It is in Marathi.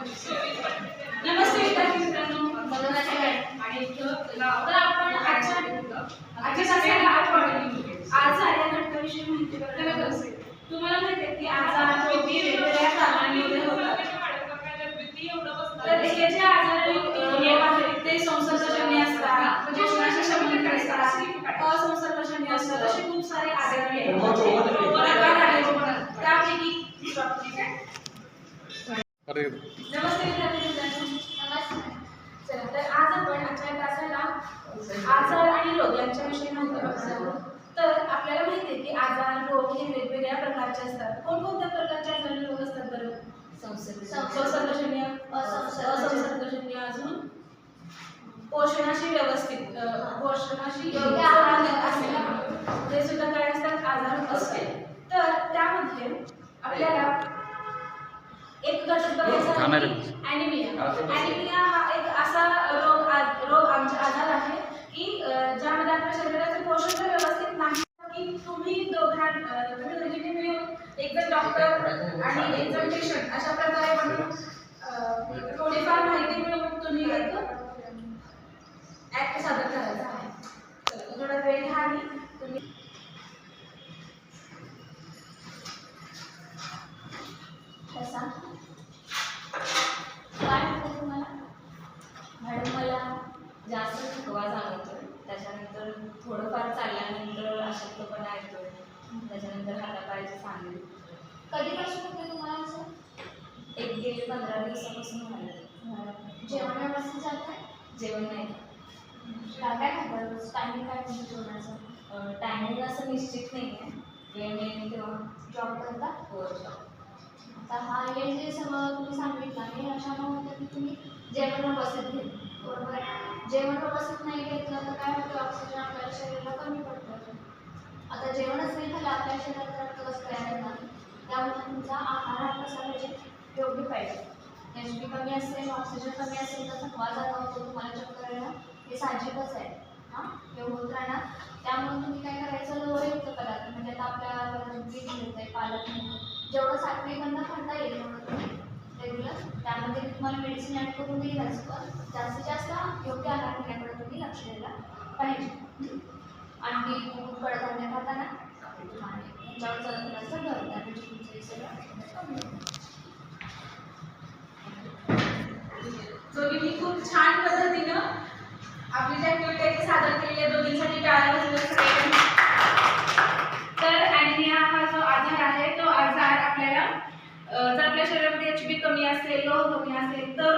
नमस्ते विद्यार्थी मित्रांनो, आणि तर आपण आजच्या तासाला आजार या घटकाविषयी माहिती करणार आहोत. तुम्हाला माहिती आहे की आजार रोगी वेगवेगळ्या कारणांमुळे होतात. तर हे जे आजार आहेत ते संसर्गजन्य असतात, पोषणाशी संबंधित असतात, असंसर्गजन्य असतात, असे खूप सारे आजार आहेत. त्यापैकी नमस्ते विद्यार्थी मित्रांनो. चला तर आज आपण आजच्या तासाला आजार आणि रोग यांच्याविषयी माहिती बघणार आहोत. तर आपल्याला माहिती आहे की आजार रोग हे वेगवेगळ्या प्रकारचे असतात. कोणकोणत्या प्रकारचे आजार आणि रोग असतात बरं? संसर्गजन्य, असंसर्गजन्य, अजून पोषणाशी योग्य आहार असेल ते सुद्धा काय असतात? आजार असते. तर त्यामध्ये आपल्याला एक घटक बघायचा आहे ॲनिमिया. ॲनिमिया हा एक असा रोग आमचा आजार आहे की ज्यामध्ये आपल्या शरीराचे पोषण व्यवस्थित नाही की तुम्ही दोघांनी मिळून एक जण डॉक्टर आणि एक जण पेशंट अशा प्रकारे म्हणून थोडीफार माहिती मिळवून तुम्ही एक ऍक्ट सादर करायचा आहे. थोडा वेळ घ्या आणि तुम्ही काय होतं तुम्हाला? मॅडम मला जास्त थकवा जाणवतो, त्याच्यानंतर थोडंफार चालल्यानंतर अशक्तपणा येतो, त्याच्यानंतर हातापायाचे सांगेल. कधीपासून होते तुम्हाला असं? एक गेले 15 दिवसापासून व्हायला. जेवण व्यवस्थित जात आहे? जेवण नाही. काय काय खातात रोज? टायमिंग काय तुमच्या जेवणाचं? टायमिंग असं निश्चित नाही आहे, वेळ मिळेल तेव्हा. जॉब करता? हो. आता हा हे जे सगळं तुम्ही सांगितलं आणि अशामुळे होतं की तुम्ही जेवण व्यवस्थित घेतलं, बरोबर आहे? जेवण व्यवस्थित नाही घेतलं तर काय होतं? ऑक्सिजन आपल्या शरीराला कमी पडतं. आता जेवणच नाही झालं आपल्या शरीरात रक्त कसं तयार होणार? त्यामुळे तुमचा आहार हा कसा पाहिजे? योग्य पाहिजे. एचबी कमी असेल, ऑक्सिजन कमी असेल तर थकवा जाणवतो, तुम्हाला चक्कर येणं हे साहजिकच आहे. हां, हे होत राहणार. त्यामुळे तुम्ही काय करायचं? लोहयुक्त पदार्थ म्हणजे आता आपल्या बीट मिळतं, पालक मिळतं, जेवढं सात्विकांना खाता येईल तेवढं तुम्ही रेग्युलर त्यामध्ये तुम्हाला मेडिसिन ॲड करून देईलच, पण जास्तीत जास्त योग्य आहार घेण्याकडे तुम्ही लक्ष द्यायला पाहिजे. आणखी कडधान्य खाताना आणि याच्यावर जरा थोडंसं भर द्या म्हणजे तुमचं हे सगळं. दोघींनी खूप छान पद्धतीनं आपली ज्या ऍक्टिव्हिटी सादर केली आहे दोघींसाठी टाळ्या. तर ॲनिमिया हा जो आजार आहे तो आजार आपल्याला जर आपल्या शरीरामध्ये एचबी कमी असेल, लोह कमी असेल तर